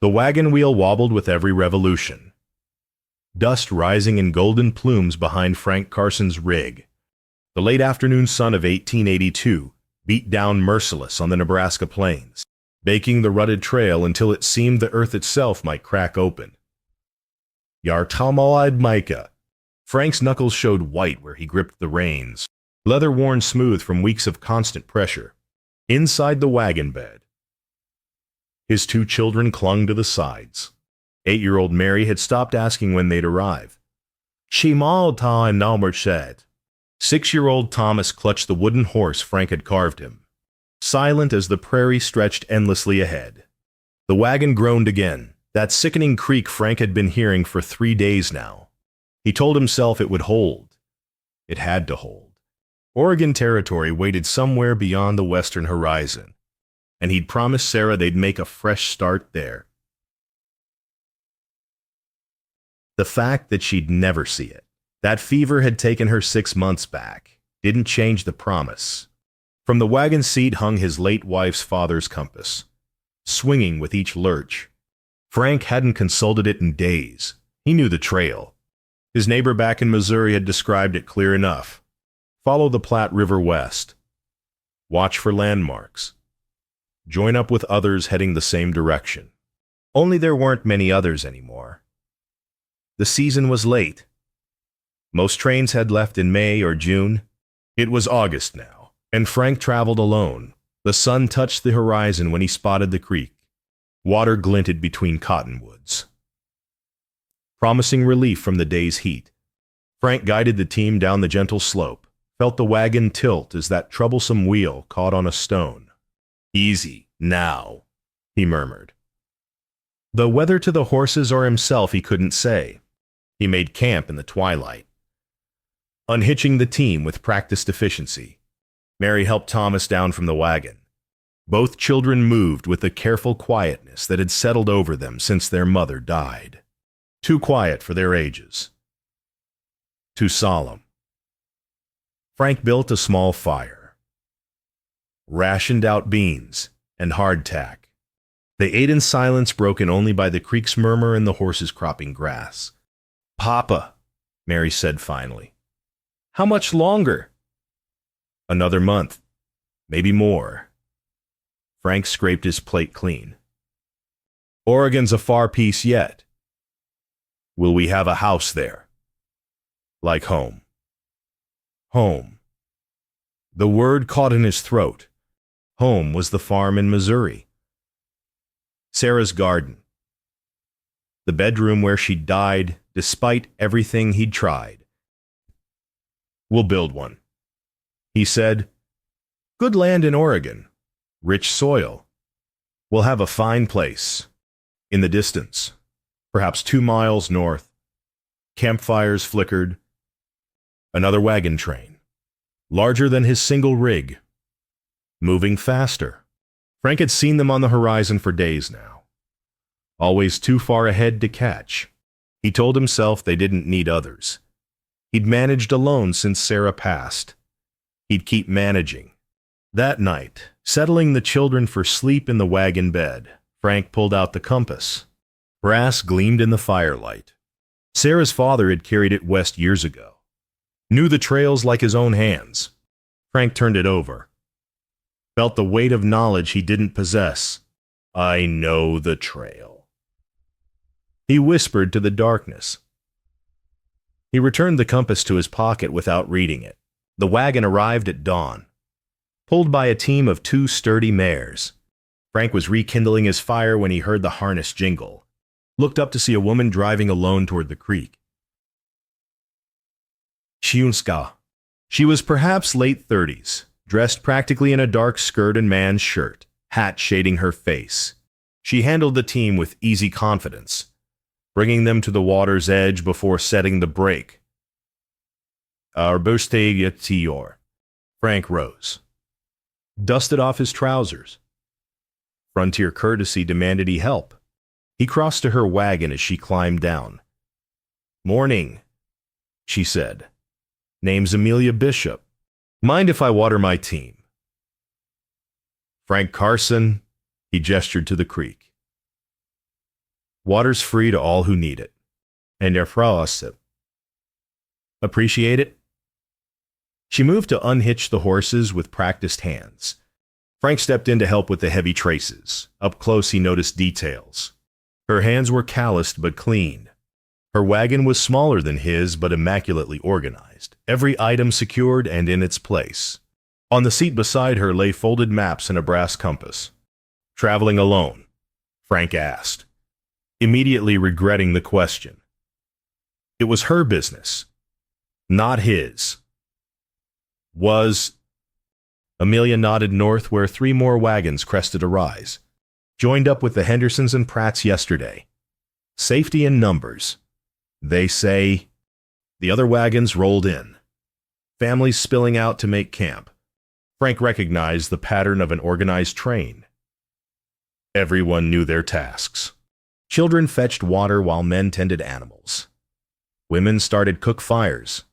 The wagon wheel wobbled with every revolution, dust rising in golden plumes behind Frank Carson's rig. The late afternoon sun of 1882 beat down merciless on the Nebraska plains, baking the rutted trail until it seemed the earth itself might crack open. Yar Talmoid Micah. Frank's knuckles showed white where he gripped the reins, leather worn smooth from weeks of constant pressure. Inside the wagon bed, his two children clung to the sides. 8-year-old Mary had stopped asking when they'd arrive. She mauled time number said. 6-year-old Thomas clutched the wooden horse Frank had carved him, silent as the prairie stretched endlessly ahead. The wagon groaned again, that sickening creak Frank had been hearing for 3 days now. He told himself it would hold. It had to hold. Oregon Territory waited somewhere beyond the western horizon, and he'd promised Sarah they'd make a fresh start there. The fact that she'd never see it, that fever had taken her 6 months back, didn't change the promise. From the wagon seat hung his late wife's father's compass, swinging with each lurch. Frank hadn't consulted it in days. He knew the trail. His neighbor back in Missouri had described it clear enough. Follow the Platte River west. Watch for landmarks. Join up with others heading the same direction. Only there weren't many others anymore. The season was late. Most trains had left in May or June. It was August now, and Frank traveled alone. The sun touched the horizon when he spotted the creek. Water glinted between cottonwoods, promising relief from the day's heat. Frank guided the team down the gentle slope, felt the wagon tilt as that troublesome wheel caught on a stone. Easy, now, he murmured. Though whether to the horses or himself he couldn't say. He made camp in the twilight, unhitching the team with practiced efficiency. Mary helped Thomas down from the wagon. Both children moved with the careful quietness that had settled over them since their mother died. Too quiet for their ages. Too solemn. Frank built a small fire, rationed out beans and hardtack. They ate in silence broken only by the creek's murmur and the horses cropping grass. Papa, Mary said finally. How much longer? Another month, maybe more. Frank scraped his plate clean. Oregon's a far piece yet. Will we have a house there? Like home. Home. The word caught in his throat. Home was the farm in Missouri. Sarah's garden. The bedroom where she died despite everything he'd tried. We'll build one, he said. Good land in Oregon. Rich soil. We'll have a fine place. In the distance, perhaps 2 miles north, campfires flickered. Another wagon train, larger than his single rig, moving faster. Frank had seen them on the horizon for days now, always too far ahead to catch. He told himself they didn't need others. He'd managed alone since Sarah passed. He'd keep managing. That night, settling the children for sleep in the wagon bed, Frank pulled out the compass. Brass gleamed in the firelight. Sarah's father had carried it west years ago. Knew the trails like his own hands. Frank turned it over. Felt the weight of knowledge he didn't possess. I know the trail. He whispered to the darkness. He returned the compass to his pocket without reading it. The wagon arrived at dawn, pulled by a team of 2 sturdy mares. Frank was rekindling his fire when he heard the harness jingle, looked up to see a woman driving alone toward the creek. Shiunska. She was perhaps late 30s, dressed practically in a dark skirt and man's shirt, hat shading her face. She handled the team with easy confidence, bringing them to the water's edge before setting the brake. Arbustetior. Frank rose, dusted off his trousers. Frontier courtesy demanded he help. He crossed to her wagon as she climbed down. Morning, she said. Name's Amelia Bishop. Mind if I water my team? Frank Carson, he gestured to the creek. Water's free to all who need it. And der Frauasse. Appreciate it? She moved to unhitch the horses with practiced hands. Frank stepped in to help with the heavy traces. Up close, he noticed details. Her hands were calloused but clean. Her wagon was smaller than his, but immaculately organized, every item secured and in its place. On the seat beside her lay folded maps and a brass compass. Traveling alone? Frank asked, immediately regretting the question. It was her business, not his. Amelia nodded north where 3 more wagons crested a rise. Joined up with the Hendersons and Pratts yesterday. Safety in numbers. They say. The other wagons rolled in. Families spilling out to make camp. Frank recognized the pattern of an organized train. Everyone knew their tasks. Children fetched water while men tended animals. Women started cook fires.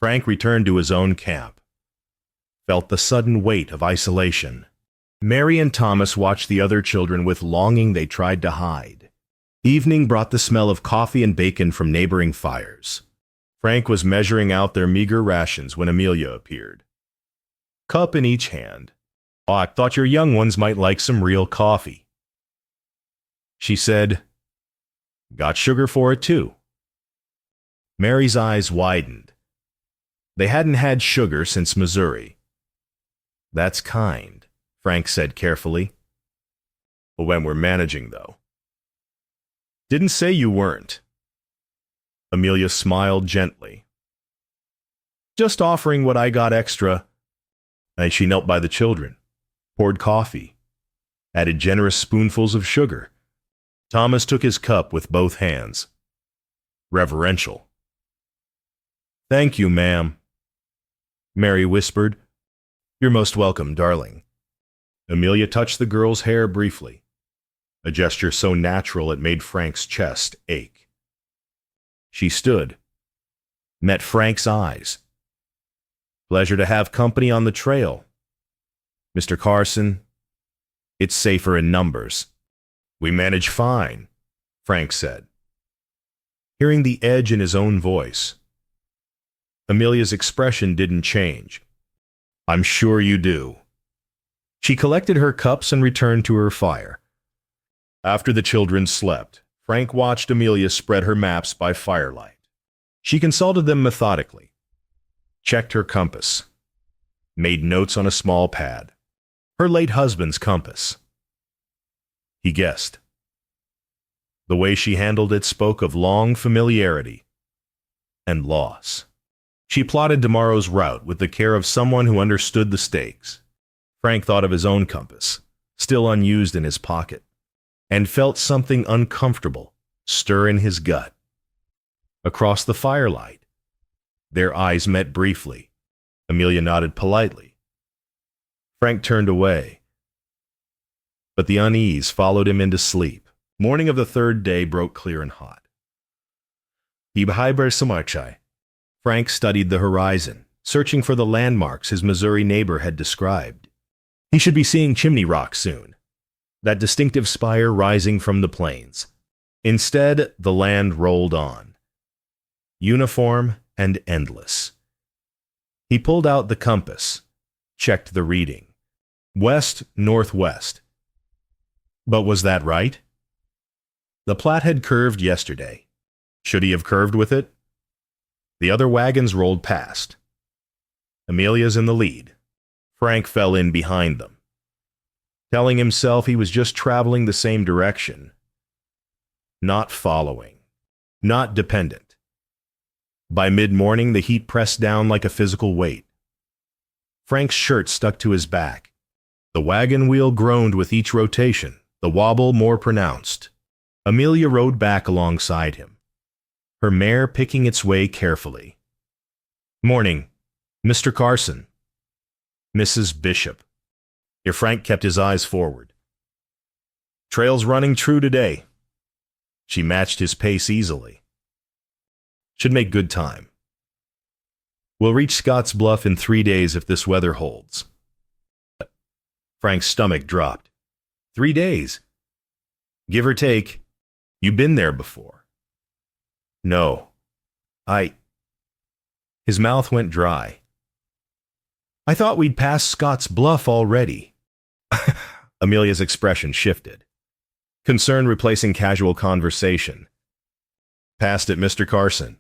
Frank returned to his own camp. Felt the sudden weight of isolation. Mary and Thomas watched the other children with longing they tried to hide. Evening brought the smell of coffee and bacon from neighboring fires. Frank was measuring out their meager rations when Amelia appeared. Cup in each hand. "Oh, I thought your young ones might like some real coffee." She said, "Got sugar for it too." Mary's eyes widened. They hadn't had sugar since Missouri. "That's kind," Frank said carefully. "When we're managing, though." "Didn't say you weren't." Amelia smiled gently. "Just offering what I got extra." And she knelt by the children, poured coffee, added generous spoonfuls of sugar. Thomas took his cup with both hands. Reverential. "Thank you, ma'am," Mary whispered. "You're most welcome, darling." Amelia touched the girl's hair briefly, a gesture so natural it made Frank's chest ache. She stood, met Frank's eyes. "Pleasure to have company on the trail. Mr. Carson, it's safer in numbers." "We manage fine," Frank said, hearing the edge in his own voice. Amelia's expression didn't change. "I'm sure you do." She collected her cups and returned to her fire. After the children slept, Frank watched Amelia spread her maps by firelight. She consulted them methodically, checked her compass, made notes on a small pad. Her late husband's compass. He guessed. The way she handled it spoke of long familiarity and loss. She plotted tomorrow's route with the care of someone who understood the stakes. Frank thought of his own compass, still unused in his pocket, and felt something uncomfortable stir in his gut. Across the firelight, their eyes met briefly. Amelia nodded politely. Frank turned away, but the unease followed him into sleep. Morning of the 3rd day broke clear and hot. Frank studied the horizon, searching for the landmarks his Missouri neighbor had described. He should be seeing Chimney Rock soon, that distinctive spire rising from the plains. Instead, the land rolled on, uniform and endless. He pulled out the compass, checked the reading. West-northwest. But was that right? The Platte had curved yesterday. Should he have curved with it? The other wagons rolled past. Amelia's in the lead. Frank fell in behind them, telling himself he was just traveling the same direction. Not following. Not dependent. By mid-morning, the heat pressed down like a physical weight. Frank's shirt stuck to his back. The wagon wheel groaned with each rotation, the wobble more pronounced. Amelia rode back alongside him, her mare picking its way carefully. "Morning, Mr. Carson." "Mrs. Bishop." Here Frank kept his eyes forward. "Trail's running true today." She matched his pace easily. "Should make good time. We'll reach Scotts Bluff in 3 days if this weather holds." Frank's stomach dropped. 3 days. Give or take. You been there before? No. His mouth went dry. I thought we'd passed Scott's Bluff already. Amelia's expression shifted, concern replacing casual conversation. Passed it, Mr. Carson.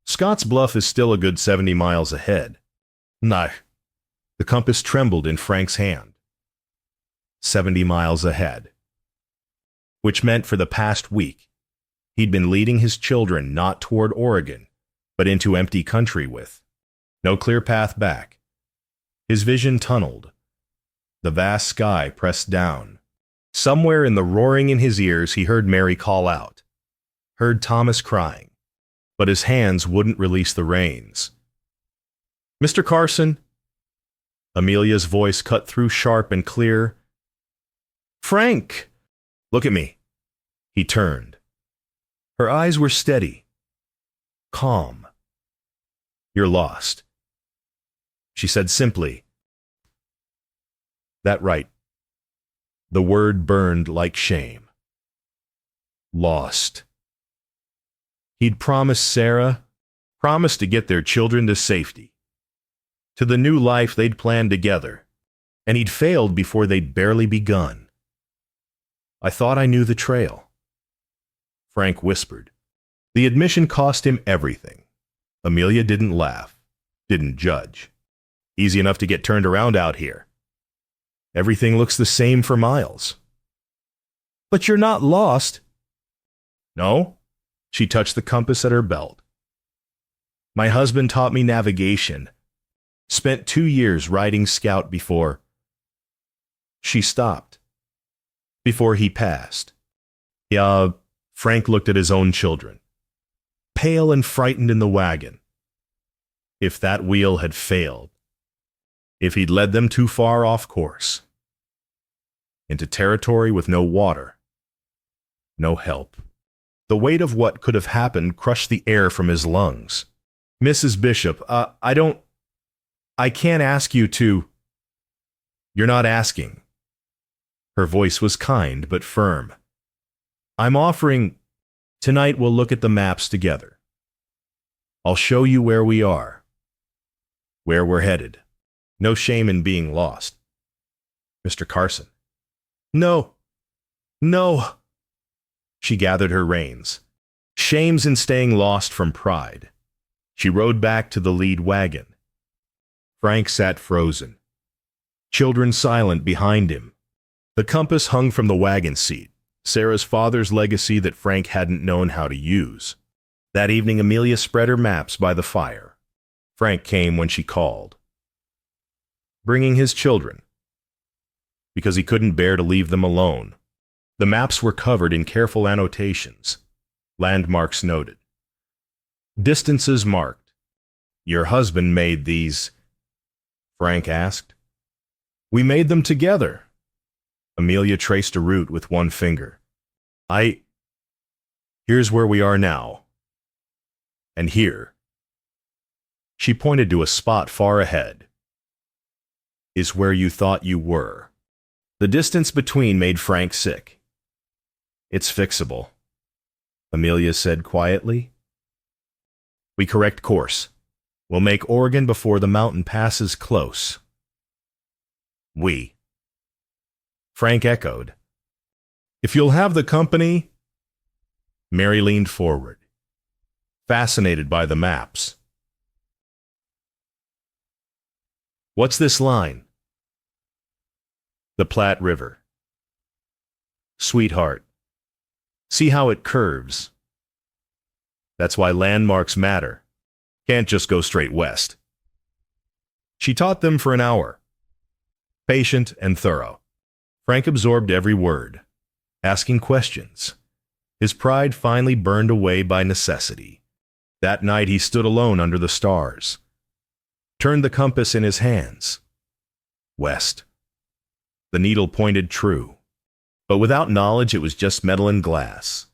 Scott's Bluff is still a good 70 miles ahead. No. The compass trembled in Frank's hand. 70 miles ahead. Which meant for the past week, he'd been leading his children not toward Oregon, but into empty country with no clear path back. His vision tunneled. The vast sky pressed down. Somewhere in the roaring in his ears he heard Mary call out. Heard Thomas crying. But his hands wouldn't release the reins. Mr. Carson? Amelia's voice cut through sharp and clear. Frank! Look at me. He turned. Her eyes were steady. Calm. You're lost. She said simply. That right. The word burned like shame. Lost. He'd promised Sarah, promised to get their children to safety, to the new life they'd planned together, and he'd failed before they'd barely begun. I thought I knew the trail. Frank whispered. The admission cost him everything. Amelia didn't laugh, didn't judge. Easy enough to get turned around out here. Everything looks the same for miles. But you're not lost. No? She touched the compass at her belt. My husband taught me navigation. Spent 2 years riding scout before. She stopped. Before he passed. Yeah, Frank looked at his own children. Pale and frightened in the wagon. If that wheel had failed. If he'd led them too far off course. Into territory with no water. No help. The weight of what could have happened crushed the air from his lungs. Mrs. Bishop, I can't ask you to. You're not asking. Her voice was kind but firm. I'm offering. Tonight we'll look at the maps together. I'll show you where we are. Where we're headed. No shame in being lost. Mr. Carson. No. No. She gathered her reins. Shame's in staying lost from pride. She rode back to the lead wagon. Frank sat frozen. Children silent behind him. The compass hung from the wagon seat, Sarah's father's legacy that Frank hadn't known how to use. That evening Amelia spread her maps by the fire. Frank came when she called. Bringing his children. Because he couldn't bear to leave them alone. The maps were covered in careful annotations. Landmarks noted. Distances marked. Your husband made these, Frank asked. We made them together. Amelia traced a route with one finger. Here's where we are now. And here. She pointed to a spot far ahead. Is where you thought you were. The distance between made Frank sick. It's fixable, Amelia said quietly. We correct course. We'll make Oregon before the mountain passes close. We. Frank echoed. If you'll have the company. Mary leaned forward, fascinated by the maps. What's this line? The Platte River. Sweetheart, see how it curves. That's why landmarks matter. Can't just go straight west. She taught them for an hour. Patient and thorough. Frank absorbed every word, asking questions. His pride finally burned away by necessity. That night he stood alone under the stars. Turned the compass in his hands. West. The needle pointed true. But without knowledge, it was just metal and glass.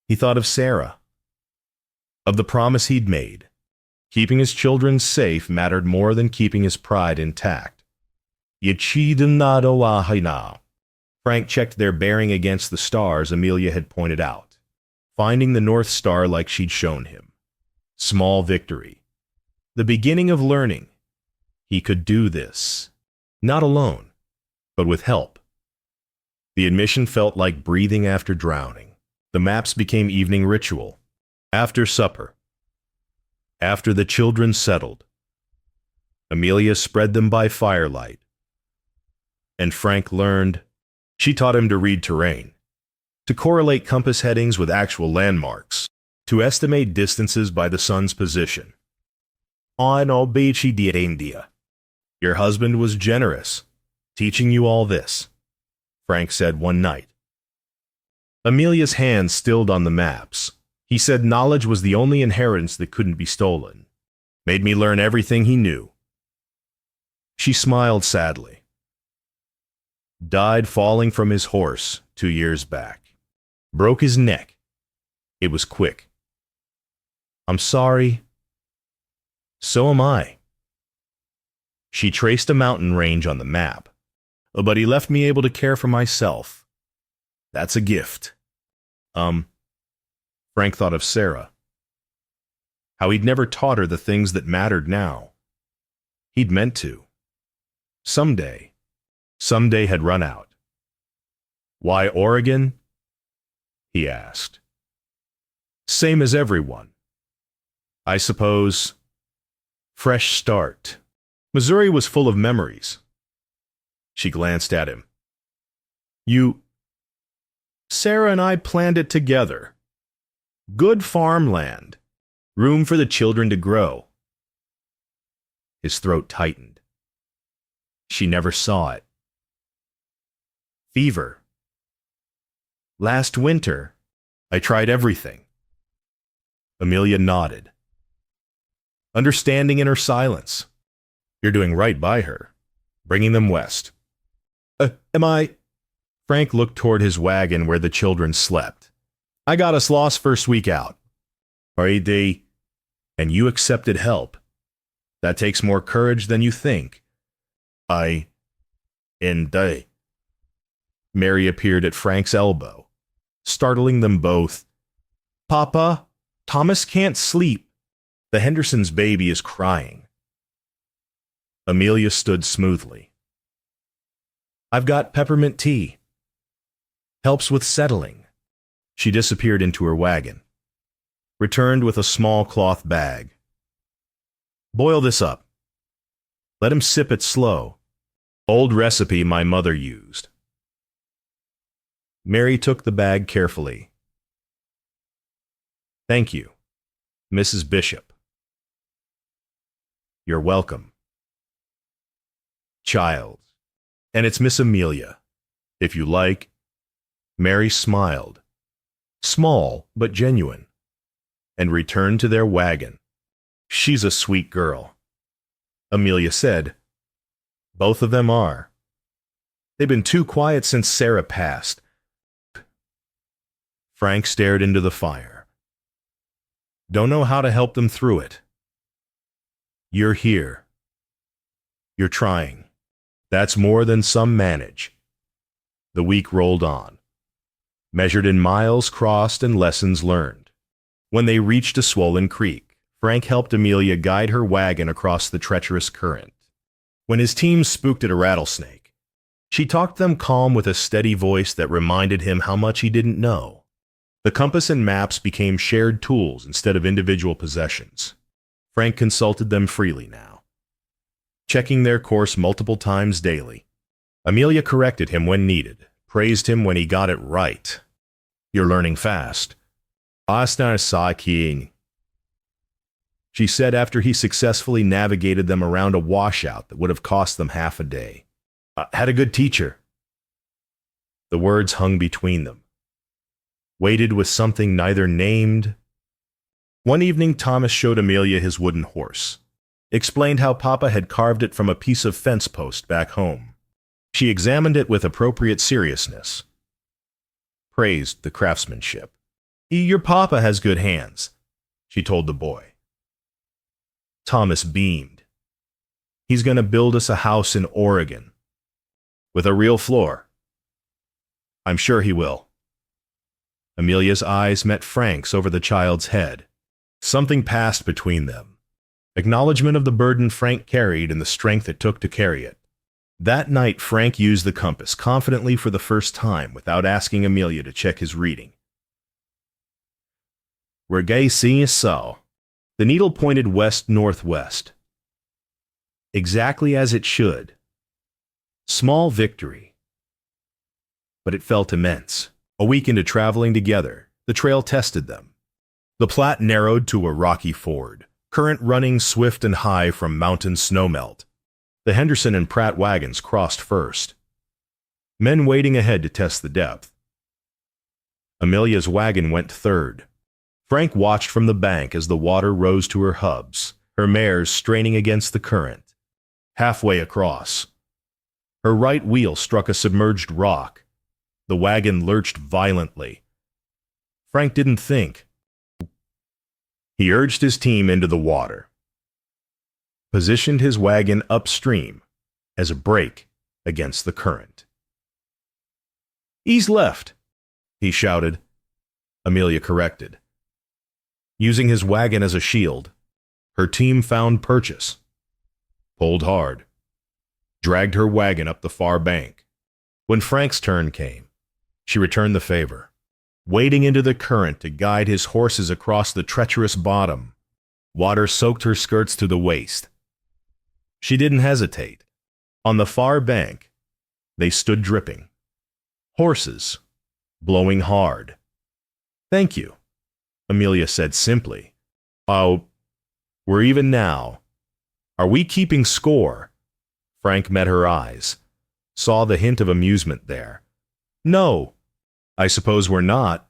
He thought of Sarah. Of the promise he'd made. Keeping his children safe mattered more than keeping his pride intact. Yechidinado ahina. Frank checked their bearing against the stars Amelia had pointed out, finding the North Star like she'd shown him. Small victory. The beginning of learning. He could do this. Not alone, but with help. The admission felt like breathing after drowning. The maps became evening ritual. After supper. After the children settled. Amelia spread them by firelight. And Frank learned. She taught him to read terrain, to correlate compass headings with actual landmarks, to estimate distances by the sun's position. On obechi di India. Your husband was generous, teaching you all this, Frank said one night. Amelia's hand stilled on the maps. He said knowledge was the only inheritance that couldn't be stolen. Made me learn everything he knew. She smiled sadly. Died falling from his horse 2 years back. Broke his neck. It was quick. I'm sorry. So am I. She traced a mountain range on the map, but he left me able to care for myself. That's a gift. Frank thought of Sarah. How he'd never taught her the things that mattered now. He'd meant to. Someday had run out. Why Oregon? He asked. Same as everyone. I suppose. Fresh start. Missouri was full of memories. She glanced at him. Sarah and I planned it together. Good farmland. Room for the children to grow. His throat tightened. She never saw it. Fever. Last winter, I tried everything. Amelia nodded, understanding in her silence. You're doing right by her, bringing them west. Am I? Frank looked toward his wagon where the children slept. I got us lost first week out. Are they? And you accepted help. That takes more courage than you think. Mary appeared at Frank's elbow, startling them both. Papa, Thomas can't sleep. The Henderson's baby is crying. Amelia stood smoothly. I've got peppermint tea. Helps with settling. She disappeared into her wagon, returned with a small cloth bag. Boil this up. Let him sip it slow. Old recipe my mother used. Mary took the bag carefully. Thank you, Mrs. Bishop. You're welcome. Child. And it's Miss Amelia, if you like. Mary smiled, small but genuine, and returned to their wagon. She's a sweet girl, Amelia said. Both of them are. They've been too quiet since Sarah passed. Frank stared into the fire. Don't know how to help them through it. You're here. You're trying. That's more than some manage. The week rolled on, measured in miles crossed and lessons learned. When they reached a swollen creek, Frank helped Amelia guide her wagon across the treacherous current. When his team spooked at a rattlesnake, she talked them calm with a steady voice that reminded him how much he didn't know. The compass and maps became shared tools instead of individual possessions. Frank consulted them freely now, checking their course multiple times daily. Amelia corrected him when needed, praised him when he got it right. You're learning fast. She said after he successfully navigated them around a washout that would have cost them half a day. Had a good teacher. The words hung between them, weighted with something neither named. One evening, Thomas showed Amelia his wooden horse, explained how Papa had carved it from a piece of fence post back home. She examined it with appropriate seriousness, praised the craftsmanship. Your Papa has good hands, she told the boy. Thomas beamed. He's going to build us a house in Oregon, with a real floor. I'm sure he will. Amelia's eyes met Frank's over the child's head. Something passed between them. Acknowledgement of the burden Frank carried and the strength it took to carry it. That night, Frank used the compass confidently for the first time without asking Amelia to check his reading. Reggae saw. The needle pointed west-northwest. Exactly as it should. Small victory. But it felt immense. A week into traveling together, the trail tested them. The Platte narrowed to a rocky ford, current running swift and high from mountain snowmelt. The Henderson and Pratt wagons crossed first. Men waiting ahead to test the depth. Amelia's wagon went third. Frank watched from the bank as the water rose to her hubs, her mares straining against the current. Halfway across, her right wheel struck a submerged rock. The wagon lurched violently. Frank didn't think. He urged his team into the water, positioned his wagon upstream as a brake against the current. "Ease left," he shouted. Amelia corrected. Using his wagon as a shield, her team found purchase, pulled hard, dragged her wagon up the far bank. When Frank's turn came, she returned the favor, wading into the current to guide his horses across the treacherous bottom. Water soaked her skirts to the waist. She didn't hesitate. On the far bank, they stood dripping. Horses, blowing hard. "Thank you," Amelia said simply. "Oh, we're even now. Are we keeping score?" Frank met her eyes, saw the hint of amusement there. "No, I suppose we're not."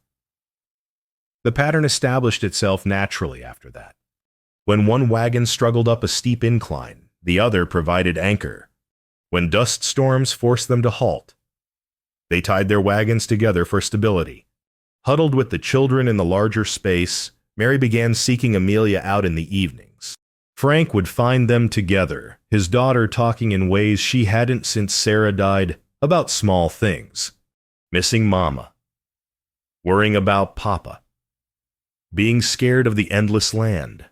The pattern established itself naturally after that. When one wagon struggled up a steep incline, the other provided anchor. When dust storms forced them to halt, they tied their wagons together for stability. Huddled with the children in the larger space, Mary began seeking Amelia out in the evenings. Frank would find them together, his daughter talking in ways she hadn't since Sarah died, about small things. Missing Mama. Worrying about Papa. Being scared of the endless land.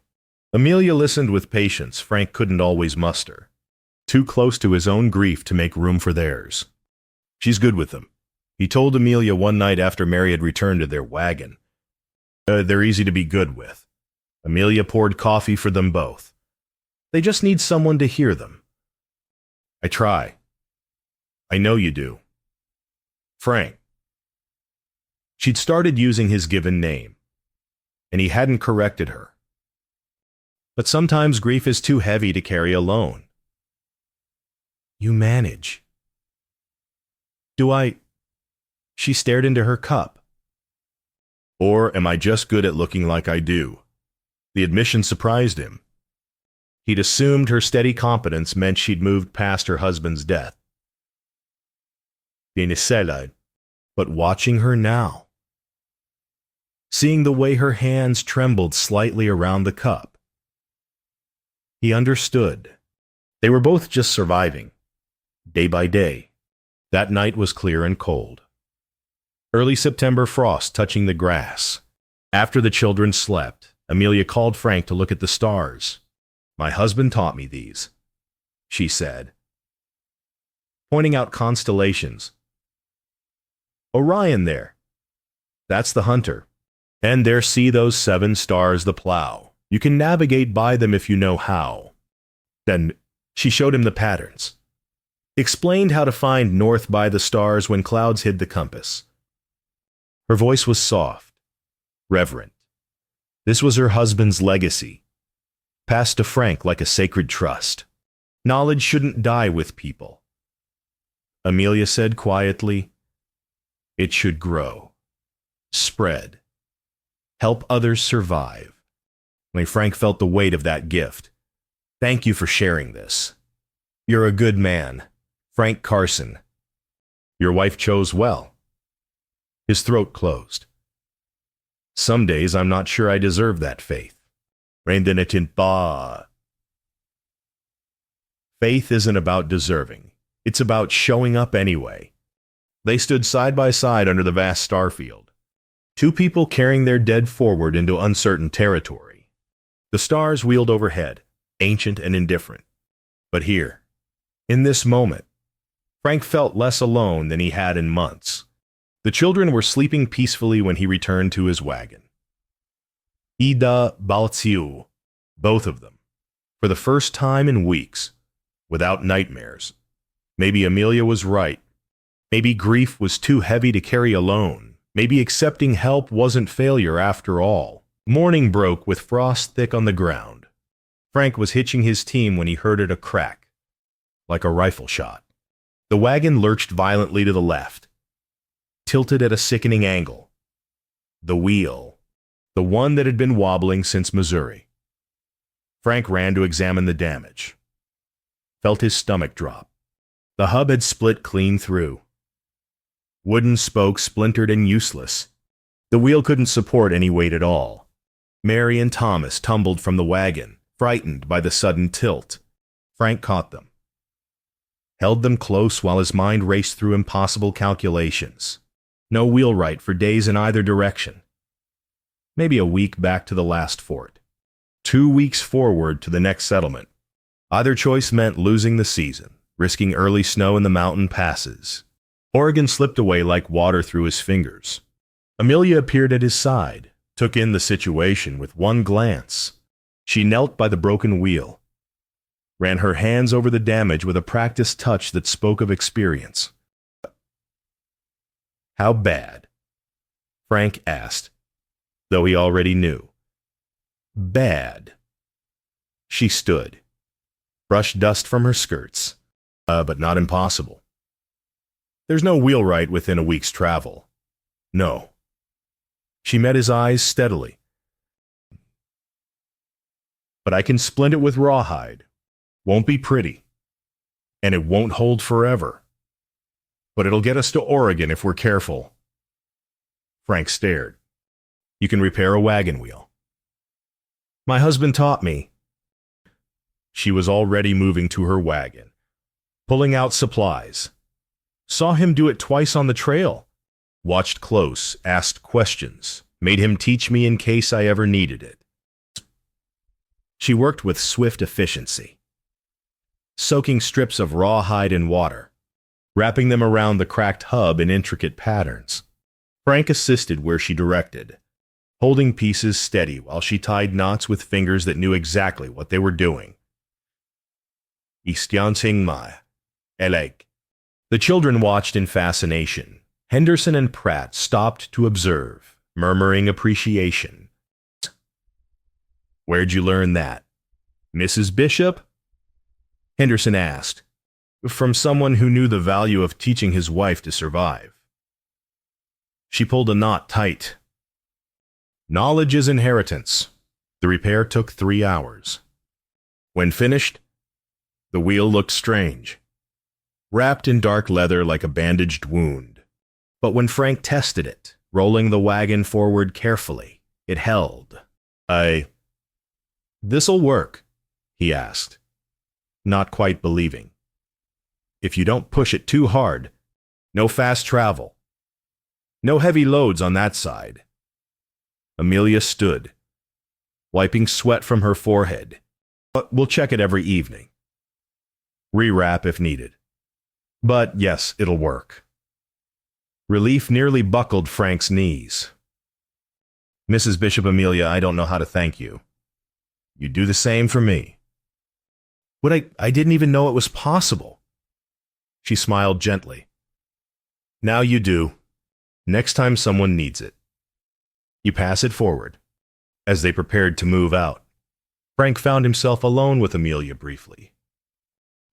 Amelia listened with patience Frank couldn't always muster. Too close to his own grief to make room for theirs. "She's good with them," he told Amelia one night after Mary had returned to their wagon. They're easy to be good with." Amelia poured coffee for them both. "They just need someone to hear them." "I try. I know you do. Frank." She'd started using his given name, and he hadn't corrected her. But sometimes grief is too heavy to carry alone. "You manage." "Do I?" She stared into her cup. "Or am I just good at looking like I do?" The admission surprised him. He'd assumed her steady competence meant she'd moved past her husband's death. But watching her now, seeing the way her hands trembled slightly around the cup, he understood. They were both just surviving, day by day. That night was clear and cold. Early September frost touching the grass. After the children slept, Amelia called Frank to look at the stars. "My husband taught me these," she said, pointing out constellations. "Orion there. That's the hunter. And there see those 7 stars the plow. You can navigate by them if you know how." Then she showed him the patterns. Explained how to find north by the stars when clouds hid the compass. Her voice was soft, reverent. This was her husband's legacy, passed to Frank like a sacred trust. Knowledge shouldn't die with people. Amelia said quietly, "It should grow, spread, help others survive." Frank felt the weight of that gift. "Thank you for sharing this. You're a good man, Frank Carson. Your wife chose well." His throat closed. "Some days I'm not sure I deserve that faith." Faith isn't about deserving. It's about showing up anyway. They stood side by side under the vast star field, two people carrying their dead forward into uncertain territory. The stars wheeled overhead, ancient and indifferent. But here, in this moment, Frank felt less alone than he had in months. The children were sleeping peacefully when he returned to his wagon. Ida Baltsiu, both of them, for the first time in weeks, without nightmares. Maybe Amelia was right. Maybe grief was too heavy to carry alone. Maybe accepting help wasn't failure after all. Morning broke with frost thick on the ground. Frank was hitching his team when he heard it a crack, like a rifle shot. The wagon lurched violently to the left, tilted at a sickening angle. The wheel, the one that had been wobbling since Missouri. Frank ran to examine the damage. Felt his stomach drop. The hub had split clean through. Wooden spokes splintered and useless. The wheel couldn't support any weight at all. Mary and Thomas tumbled from the wagon, frightened by the sudden tilt. Frank caught them, held them close while his mind raced through impossible calculations. No wheelwright for days in either direction. Maybe a week back to the last fort. 2 weeks forward to the next settlement. Either choice meant losing the season, risking early snow in the mountain passes. Oregon slipped away like water through his fingers. Amelia appeared at his side, took in the situation with one glance. She knelt by the broken wheel, ran her hands over the damage with a practiced touch that spoke of experience. How bad? Frank asked, though he already knew. Bad. She stood, brushed dust from her skirts, but not impossible. There's no wheelwright within a week's travel. No. She met his eyes steadily. But I can splint it with rawhide. Won't be pretty. And it won't hold forever. But it'll get us to Oregon if we're careful. Frank stared. You can repair a wagon wheel. My husband taught me. She was already moving to her wagon, pulling out supplies. Saw him do it twice on the trail. Watched close, asked questions, made him teach me in case I ever needed it. She worked with swift efficiency, soaking strips of rawhide in water, wrapping them around the cracked hub in intricate patterns. Frank assisted where she directed, holding pieces steady while she tied knots with fingers that knew exactly what they were doing. Istyansing ma, eleg. The children watched in fascination. Henderson and Pratt stopped to observe, murmuring appreciation. Where'd you learn that? Mrs. Bishop? Henderson asked, from someone who knew the value of teaching his wife to survive. She pulled a knot tight. Knowledge is inheritance. The repair took 3 hours. When finished, the wheel looked strange, wrapped in dark leather like a bandaged wound. But when Frank tested it, rolling the wagon forward carefully, it held. This'll work, he asked, not quite believing. If you don't push it too hard, no fast travel. No heavy loads on that side. Amelia stood, wiping sweat from her forehead. But we'll check it every evening. Rewrap if needed. But yes, it'll work. Relief nearly buckled Frank's knees. Mrs. Bishop Amelia, I don't know how to thank you. You do the same for me. But I didn't even know it was possible. She smiled gently. Now you do. Next time someone needs it. You pass it forward. As they prepared to move out, Frank found himself alone with Amelia briefly.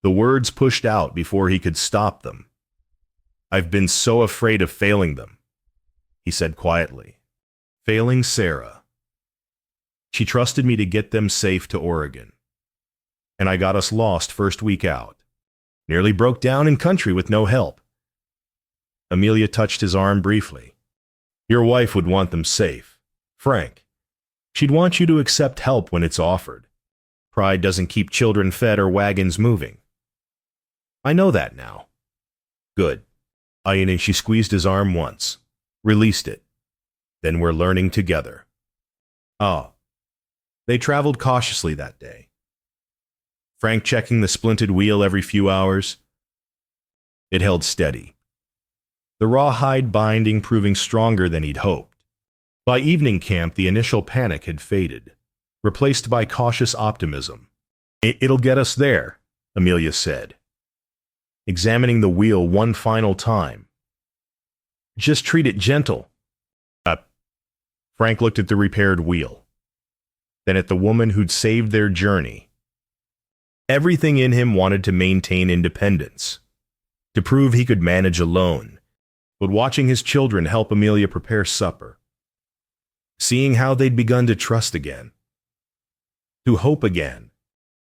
The words pushed out before he could stop them. I've been so afraid of failing them, he said quietly. Failing Sarah. She trusted me to get them safe to Oregon. And I got us lost first week out. Nearly broke down in country with no help. Amelia touched his arm briefly. Your wife would want them safe. Frank, she'd want you to accept help when it's offered. Pride doesn't keep children fed or wagons moving. I know that now. Good. And she squeezed his arm once, released it. Then we're learning together. Oh. They traveled cautiously that day. Frank checking the splinted wheel every few hours. It held steady. The rawhide binding proving stronger than he'd hoped. By evening camp, the initial panic had faded, replaced by cautious optimism. It'll get us there, Amelia said, examining the wheel one final time. Just treat it gentle. Frank looked at the repaired wheel, then at the woman who'd saved their journey. Everything in him wanted to maintain independence, to prove he could manage alone, but watching his children help Amelia prepare supper, seeing how they'd begun to trust again, to hope again,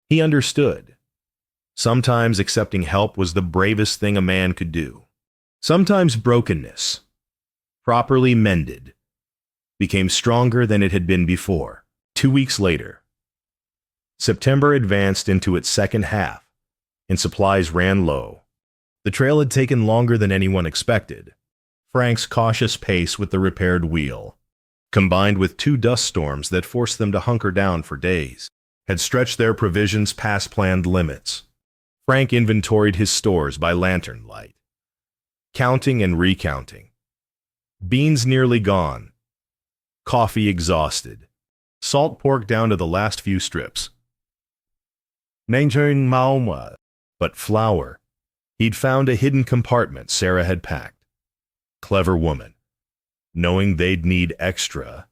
he understood. Sometimes accepting help was the bravest thing a man could do. Sometimes brokenness, properly mended, became stronger than it had been before. 2 weeks later, September advanced into its second half, and supplies ran low. The trail had taken longer than anyone expected. Frank's cautious pace with the repaired wheel, combined with 2 dust storms that forced them to hunker down for days, had stretched their provisions past planned limits. Frank inventoried his stores by lantern light, counting and recounting. Beans nearly gone, coffee exhausted, salt pork down to the last few strips. But flour. He'd found a hidden compartment Sarah had packed. Clever woman, knowing they'd need extra,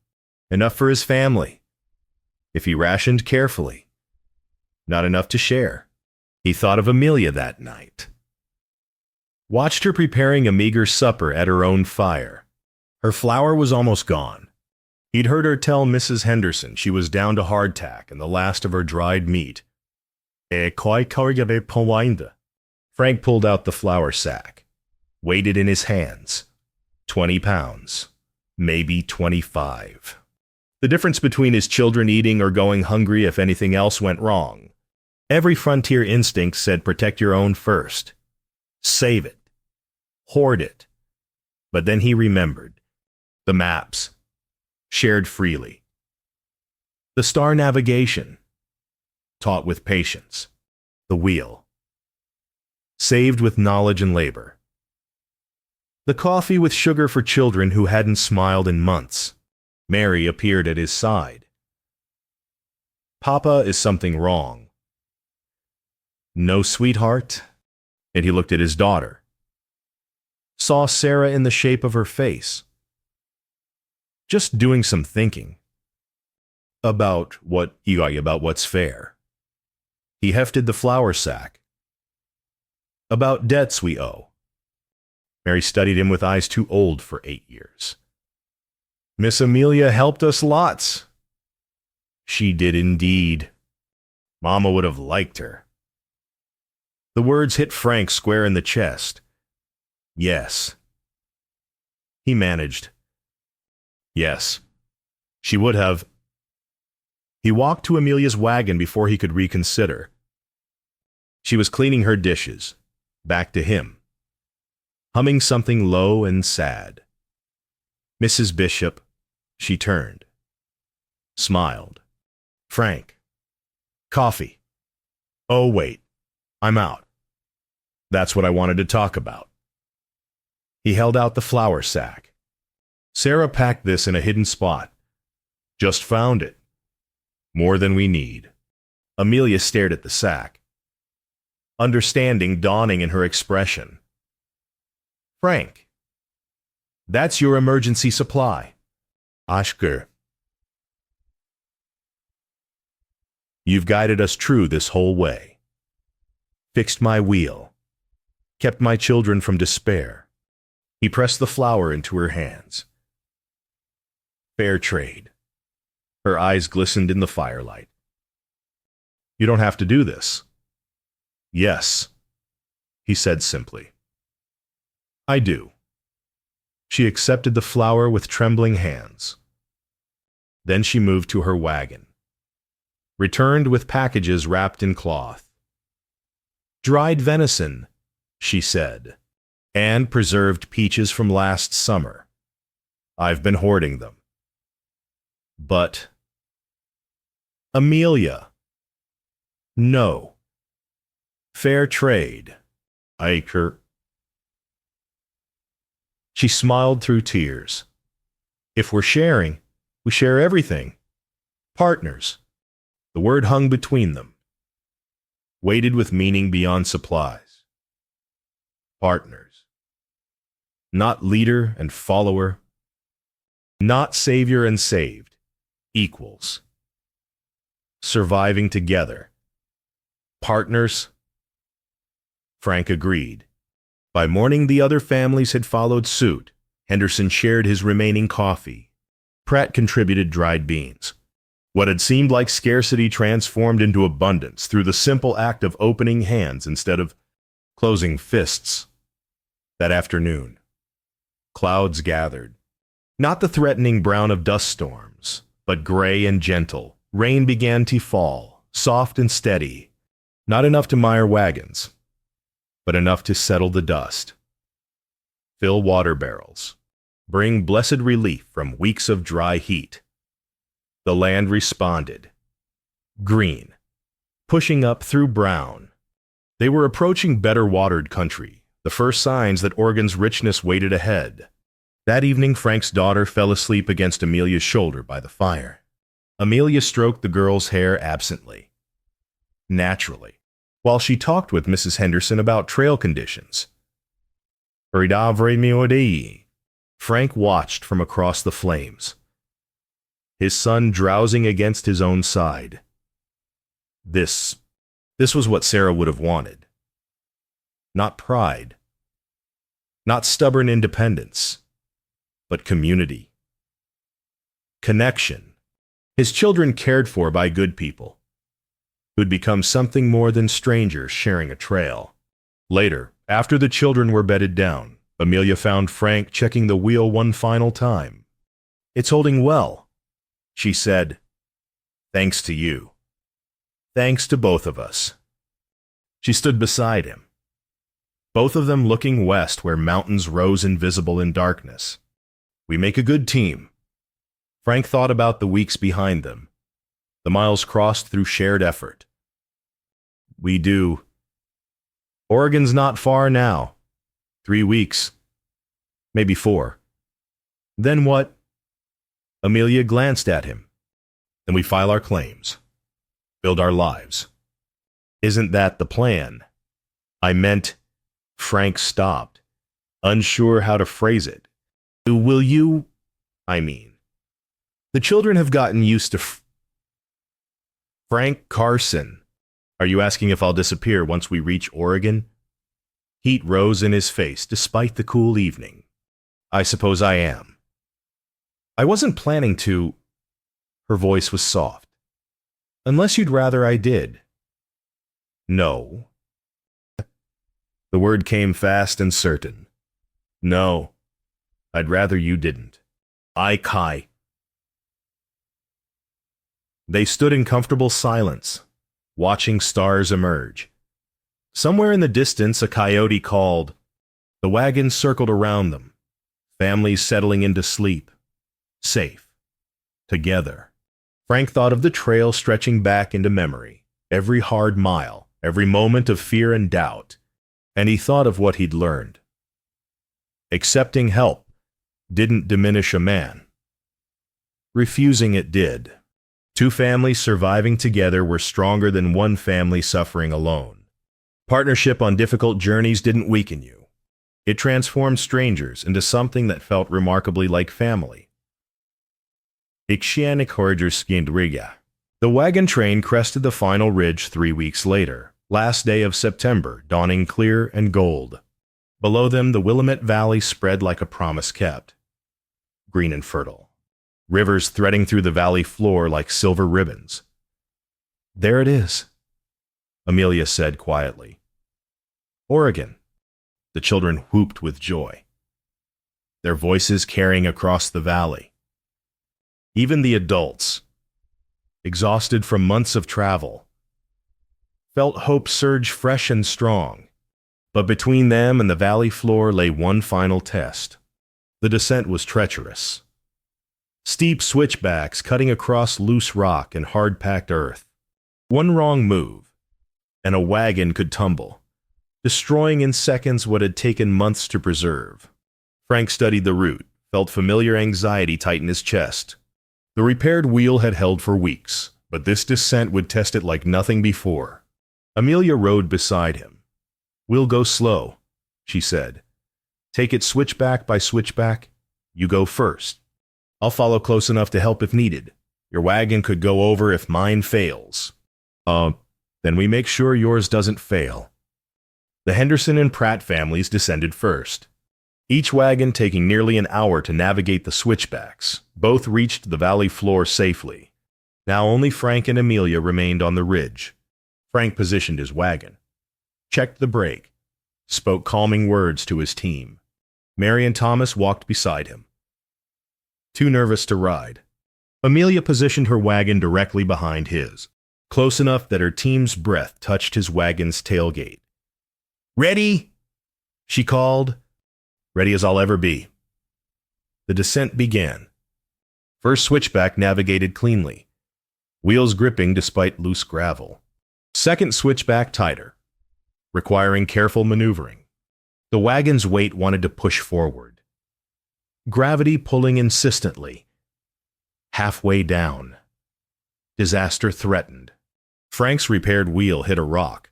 enough for his family. If he rationed carefully, not enough to share. He thought of Amelia that night. Watched her preparing a meager supper at her own fire. Her flour was almost gone. He'd heard her tell Mrs. Henderson she was down to hardtack and the last of her dried meat. Frank pulled out the flour sack, weighed it in his hands. 20 pounds, maybe 25. The difference between his children eating or going hungry if anything else went wrong. Every frontier instinct said protect your own first. Save it. Hoard it. But then he remembered. The maps. Shared freely. The star navigation. Taught with patience. The wheel. Saved with knowledge and labor. The coffee with sugar for children who hadn't smiled in months. Mary appeared at his side. Papa, is something wrong? No, sweetheart. And he looked at his daughter. Saw Sarah in the shape of her face. Just doing some thinking. About what's fair. He hefted the flour sack. About debts we owe. Mary studied him with eyes too old for 8 years. Miss Amelia helped us lots. She did indeed. Mama would have liked her. The words hit Frank square in the chest. Yes. He managed. Yes. She would have. He walked to Amelia's wagon before he could reconsider. She was cleaning her dishes, back to him, humming something low and sad. Mrs. Bishop, she turned, smiled. Frank. Coffee. Oh, wait. I'm out. That's what I wanted to talk about. He held out the flour sack. Sarah packed this in a hidden spot. Just found it. More than we need. Amelia stared at the sack, understanding dawning in her expression. Frank, that's your emergency supply. Ashker. You've guided us true this whole way. Fixed my wheel. Kept my children from despair. He pressed the flour into her hands. Fair trade. Her eyes glistened in the firelight. You don't have to do this. Yes, he said simply. I do. She accepted the flour with trembling hands. Then she moved to her wagon. Returned with packages wrapped in cloth. Dried venison, she said, and preserved peaches from last summer. I've been hoarding them. But Amelia. No. Fair trade. She smiled through tears. If we're sharing, we share everything. Partners. The word hung between them, weighted with meaning beyond supplies. Partners. Not leader and follower. Not savior and saved. Equals. Surviving together. Partners. Frank agreed. By morning, the other families had followed suit. Henderson shared his remaining coffee. Pratt contributed dried beans. What had seemed like scarcity transformed into abundance through the simple act of opening hands instead of closing fists. That afternoon, clouds gathered. Not the threatening brown of dust storms, but gray and gentle. Rain began to fall, soft and steady. Not enough to mire wagons, but enough to settle the dust. Fill water barrels. Bring blessed relief from weeks of dry heat. The land responded. Green, pushing up through brown. They were approaching better watered country, the first signs that Oregon's richness waited ahead. That evening, Frank's daughter fell asleep against Amelia's shoulder by the fire. Amelia stroked the girl's hair absently, naturally, while she talked with Mrs. Henderson about trail conditions. Frank watched from across the flames, his son drowsing against his own side. This was what Sarah would have wanted. Not pride, not stubborn independence, but community. Connection. His children cared for by good people, who'd become something more than strangers sharing a trail. Later, after the children were bedded down, Amelia found Frank checking the wheel one final time. "It's holding well," she said. "Thanks to you. Thanks to both of us." She stood beside him, both of them looking west where mountains rose invisible in darkness. "We make a good team." Frank thought about the weeks behind them, the miles crossed through shared effort. "We do. Oregon's not far now. 3 weeks. Maybe 4. Then what?" Amelia glanced at him. "Then we file our claims. Build our lives." "Isn't that the plan?" "I meant—" Frank stopped, unsure how to phrase it. "Will you— I mean, the children have gotten used to Frank Carson. Are you asking if I'll disappear once we reach Oregon?" Heat rose in his face despite the cool evening. "I suppose I am. I wasn't planning to—" Her voice was soft. "Unless you'd rather I did." "No." The word came fast and certain. "No. I'd rather you didn't. Kai." They stood in comfortable silence, watching stars emerge. Somewhere in the distance, a coyote called. The wagon circled around them, families settling into sleep, safe, together. Frank thought of the trail stretching back into memory, every hard mile, every moment of fear and doubt, and he thought of what he'd learned. Accepting help didn't diminish a man. Refusing it did. 2 families surviving together were stronger than 1 family suffering alone. Partnership on difficult journeys didn't weaken you. It transformed strangers into something that felt remarkably like family. The wagon train crested the final ridge 3 weeks later, last day of September, dawning clear and gold. Below them, the Willamette Valley spread like a promise kept, green and fertile, rivers threading through the valley floor like silver ribbons. "There it is," Amelia said quietly. "Oregon." The children whooped with joy, their voices carrying across the valley. Even the adults, exhausted from months of travel, felt hope surge fresh and strong. But between them and the valley floor lay one final test. The descent was treacherous. Steep switchbacks cutting across loose rock and hard-packed earth. One wrong move, and a wagon could tumble, destroying in seconds what had taken months to preserve. Frank studied the route, felt familiar anxiety tighten his chest. The repaired wheel had held for weeks, but this descent would test it like nothing before. Amelia rode beside him. "We'll go slow," she said. "Take it switchback by switchback. You go first. I'll follow close enough to help if needed. Your wagon could go over if mine fails." Then we make sure yours doesn't fail." The Henderson and Pratt families descended first. Each wagon taking nearly an hour to navigate the switchbacks. Both reached the valley floor safely. Now only Frank and Amelia remained on the ridge. Frank positioned his wagon, checked the brake, spoke calming words to his team. Mary and Thomas walked beside him, too nervous to ride. Amelia positioned her wagon directly behind his, close enough that her team's breath touched his wagon's tailgate. "Ready?" she called. "Ready as I'll ever be." The descent began. First switchback navigated cleanly, wheels gripping despite loose gravel. Second switchback tighter, requiring careful maneuvering. The wagon's weight wanted to push forward. Gravity pulling insistently. Halfway down. Disaster threatened. Frank's repaired wheel hit a rock,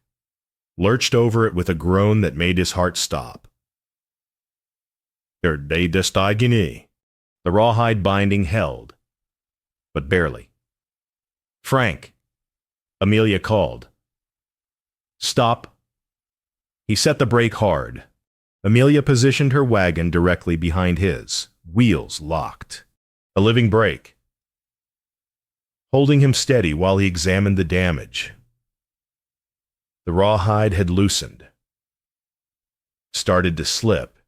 lurched over it with a groan that made his heart stop. "De destigine." The rawhide binding held, but barely. "Frank," Amelia called. "Stop." He set the brake hard. Amelia positioned her wagon directly behind his, wheels locked. A living brake, holding him steady while he examined the damage. The rawhide had loosened, started to slip.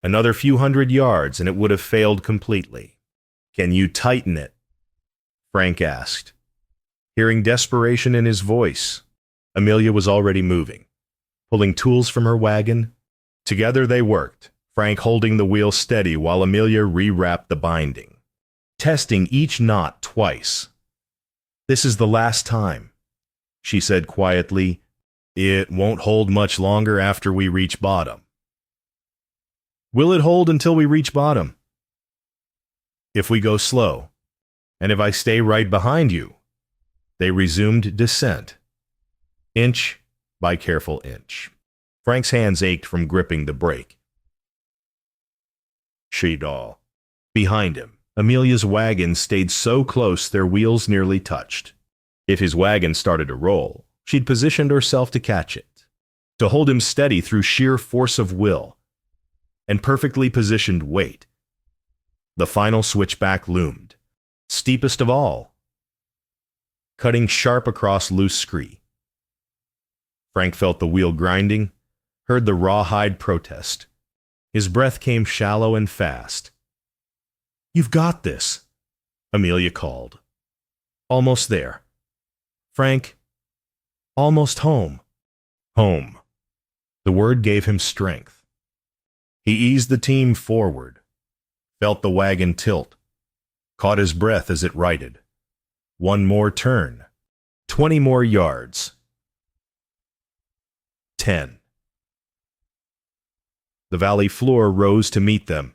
Another few hundred yards and it would have failed completely. "Can you tighten it?" Frank asked, hearing desperation in his voice. Amelia was already moving, pulling tools from her wagon. Together they worked, Frank holding the wheel steady while Amelia rewrapped the binding, testing each knot twice. "This is the last time," she said quietly. "It won't hold much longer after we reach bottom." "Will it hold until we reach bottom?" "If we go slow, and if I stay right behind you." They resumed descent, inch by careful inch. Frank's hands ached from gripping the brake. She-doll. Behind him, Amelia's wagon stayed so close their wheels nearly touched. If his wagon started to roll, she'd positioned herself to catch it, to hold him steady through sheer force of will and perfectly positioned weight. The final switchback loomed, steepest of all, cutting sharp across loose scree. Frank felt the wheel grinding, heard the rawhide protest. His breath came shallow and fast. "You've got this," Amelia called. "Almost there. Frank, almost home." Home. The word gave him strength. He eased the team forward, felt the wagon tilt, caught his breath as it righted. One more turn. 20 more yards. 10. The valley floor rose to meet them.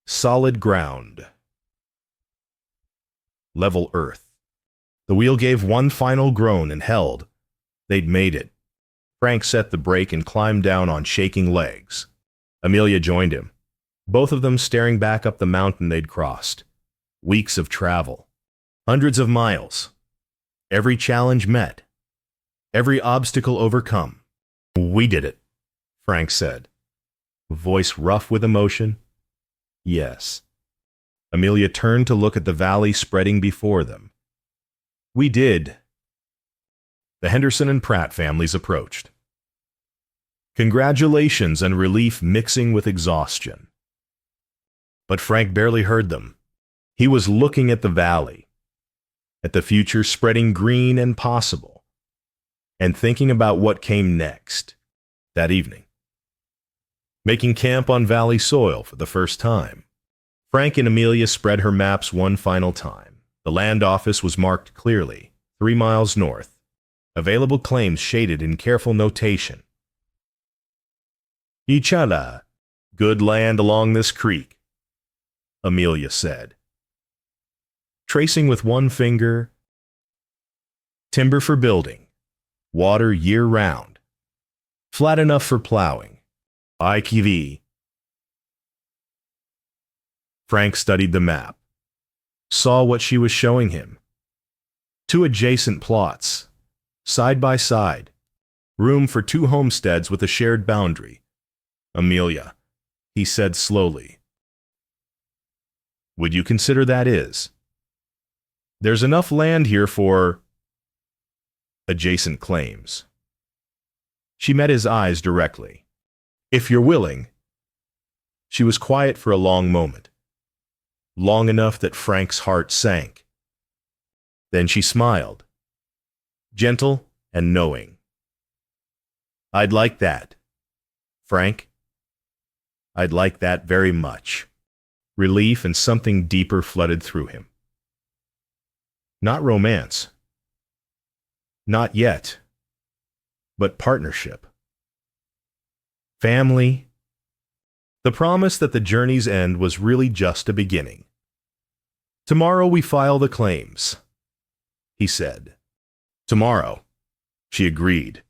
Solid ground. Level earth. The wheel gave one final groan and held. They'd made it. Frank set the brake and climbed down on shaking legs. Amelia joined him, both of them staring back up the mountain they'd crossed. Weeks of travel. Hundreds of miles. Every challenge met. Every obstacle overcome. "We did it," Frank said, voice rough with emotion. "Yes." Amelia turned to look at the valley spreading before them. "We did." The Henderson and Pratt families approached. Congratulations and relief mixing with exhaustion. But Frank barely heard them. He was looking at the valley, at the future spreading green and possible, and thinking about what came next. that evening. Making camp on valley soil for the first time. Frank and Amelia spread her maps one final time. The land office was marked clearly, 3 miles north. Available claims shaded in careful notation. Ichala, good land along this creek, Amelia said. Tracing with one finger, timber for building, water year-round, flat enough for plowing, IQV. Frank studied the map, saw what she was showing him. 2 adjacent plots, side by side, room for 2 homesteads with a shared boundary. Amelia, he said slowly, would you consider that is? There's enough land here for adjacent claims. She met his eyes directly. If you're willing. She was quiet for a long moment, long enough that Frank's heart sank. Then she smiled, gentle and knowing. I'd like that, Frank. I'd like that very much. Relief and something deeper flooded through him. Not romance. Not yet. But partnership. Family. The promise that the journey's end was really just a beginning. Tomorrow we file the claims, he said. Tomorrow, she agreed.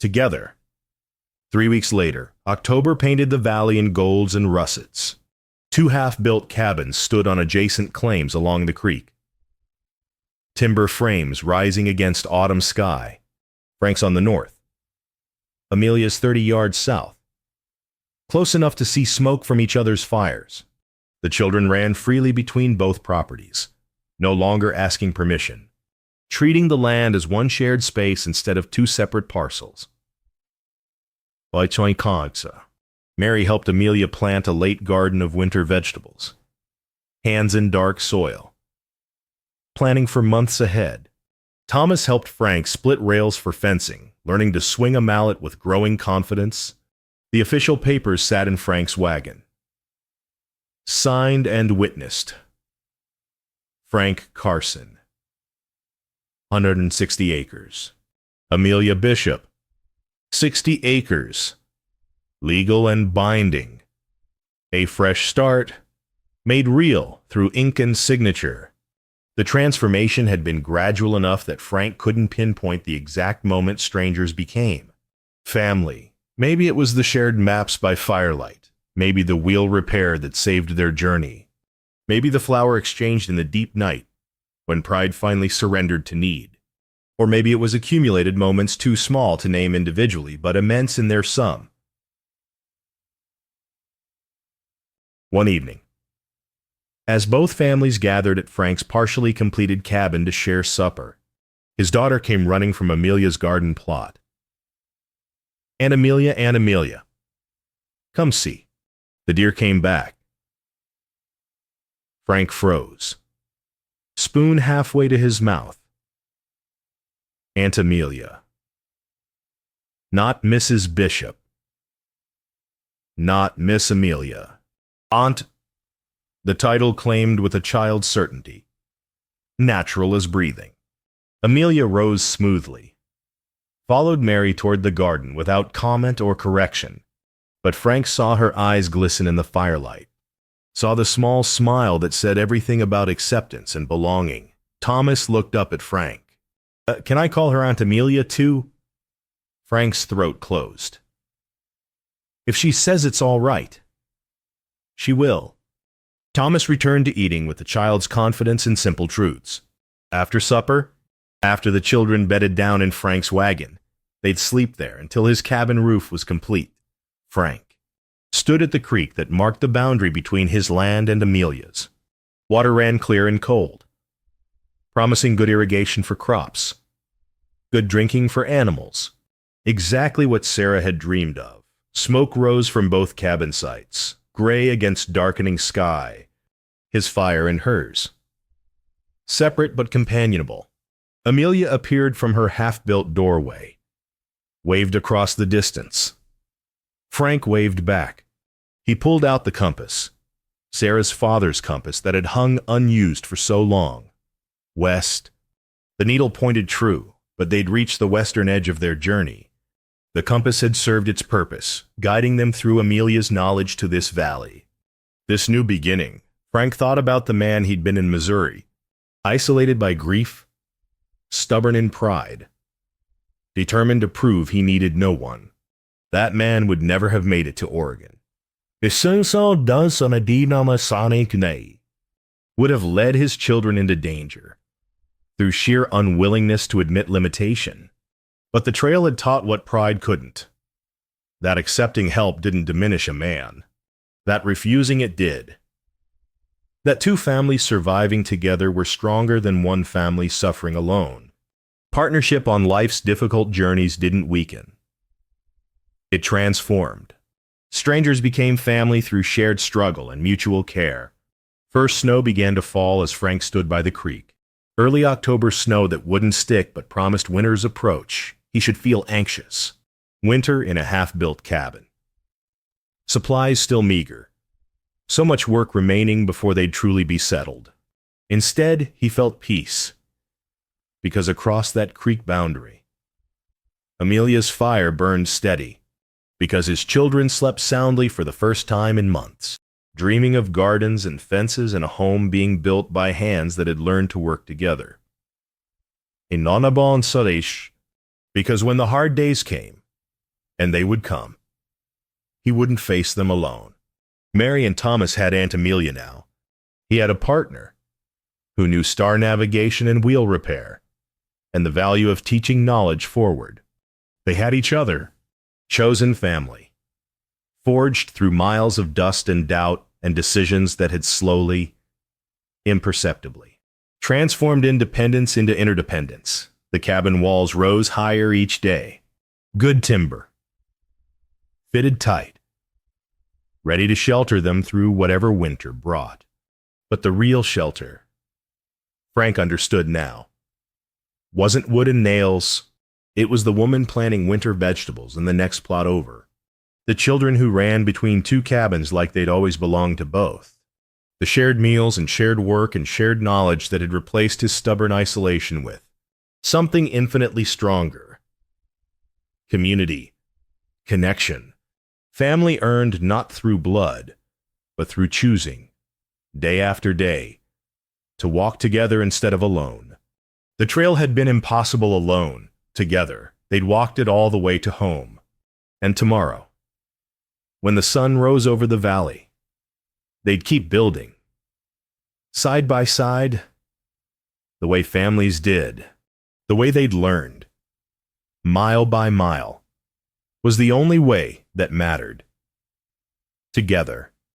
Together. 3 weeks later, October painted the valley in golds and russets. 2 half-built cabins stood on adjacent claims along the creek. Timber frames rising against autumn sky. Frank's on the north. Amelia's 30 yards south. Close enough to see smoke from each other's fires. The children ran freely between both properties, no longer asking permission, treating the land as one shared space instead of 2 separate parcels. By Choinkagsa, Mary helped Amelia plant a late garden of winter vegetables. Hands in dark soil. Planning for months ahead. Thomas helped Frank split rails for fencing, learning to swing a mallet with growing confidence. The official papers sat in Frank's wagon. Signed and witnessed. Frank Carson. 160 acres. Amelia Bishop. 60 acres. Legal and binding. A fresh start, made real through ink and signature. The transformation had been gradual enough that Frank couldn't pinpoint the exact moment strangers became. Family. Maybe it was the shared maps by firelight. Maybe the wheel repair that saved their journey. Maybe the flower exchanged in the deep night, when pride finally surrendered to need. Or maybe it was accumulated moments too small to name individually, but immense in their sum. One evening, as both families gathered at Frank's partially completed cabin to share supper, his daughter came running from Amelia's garden plot. Aunt Amelia, come see. The deer came back. Frank froze, spoon halfway to his mouth. Aunt Amelia. Not Mrs. Bishop. Not Miss Amelia. Aunt, the title claimed with a child's certainty. Natural as breathing. Amelia rose smoothly, followed Mary toward the garden without comment or correction, but Frank saw her eyes glisten in the firelight, saw the small smile that said everything about acceptance and belonging. Thomas looked up at Frank. Can I call her Aunt Amelia, too? Frank's throat closed. If she says it's all right. She will. Thomas returned to eating with the child's confidence in simple truths. After supper, after the children bedded down in Frank's wagon, they'd sleep there until his cabin roof was complete. Frank stood at the creek that marked the boundary between his land and Amelia's. Water ran clear and cold, promising good irrigation for crops, good drinking for animals, exactly what Sarah had dreamed of. Smoke rose from both cabin sites, gray against darkening sky, his fire and hers. Separate but companionable, Amelia appeared from her half-built doorway. waved across the distance. Frank waved back. He pulled out the compass, Sarah's father's compass that had hung unused for so long. West. The needle pointed true, but they'd reached the western edge of their journey. The compass had served its purpose, guiding them through Amelia's knowledge to this valley. This new beginning. Frank thought about the man he'd been in Missouri, isolated by grief, stubborn in pride, determined to prove he needed no one. That man would never have made it to Oregon. Would have led his children into danger, through sheer unwillingness to admit limitation. But the trail had taught what pride couldn't. That accepting help didn't diminish a man. That refusing it did. That two families surviving together were stronger than one family suffering alone. Partnership on life's difficult journeys didn't weaken. It transformed. Strangers became family through shared struggle and mutual care. First snow began to fall as Frank stood by the creek. Early October snow that wouldn't stick but promised winter's approach. He should feel anxious. Winter in a half-built cabin. Supplies still meager. So much work remaining before they'd truly be settled. Instead, he felt peace. Because across that creek boundary, Amelia's fire burned steady. Because his children slept soundly for the first time in months, dreaming of gardens and fences and a home being built by hands that had learned to work together. Inonabon Sadish, because when the hard days came, and they would come, he wouldn't face them alone. Mary and Thomas had Aunt Amelia now. He had a partner who knew star navigation and wheel repair, and the value of teaching knowledge forward. They had each other, chosen family, forged through miles of dust and doubt and decisions that had slowly, imperceptibly, transformed independence into interdependence. The cabin walls rose higher each day. Good timber, fitted tight, ready to shelter them through whatever winter brought. But the real shelter, Frank understood now, wasn't wood and nails. It was the woman planting winter vegetables in the next plot over. The children who ran between two cabins like they'd always belonged to both. The shared meals and shared work and shared knowledge that had replaced his stubborn isolation with something infinitely stronger. Community. Connection. Family earned not through blood, but through choosing, day after day, to walk together instead of alone. The trail had been impossible alone. Together, they'd walked it all the way to home. And tomorrow, when the sun rose over the valley, they'd keep building. Side by side, the way families did, the way they'd learned, mile by mile, was the only way that mattered. Together.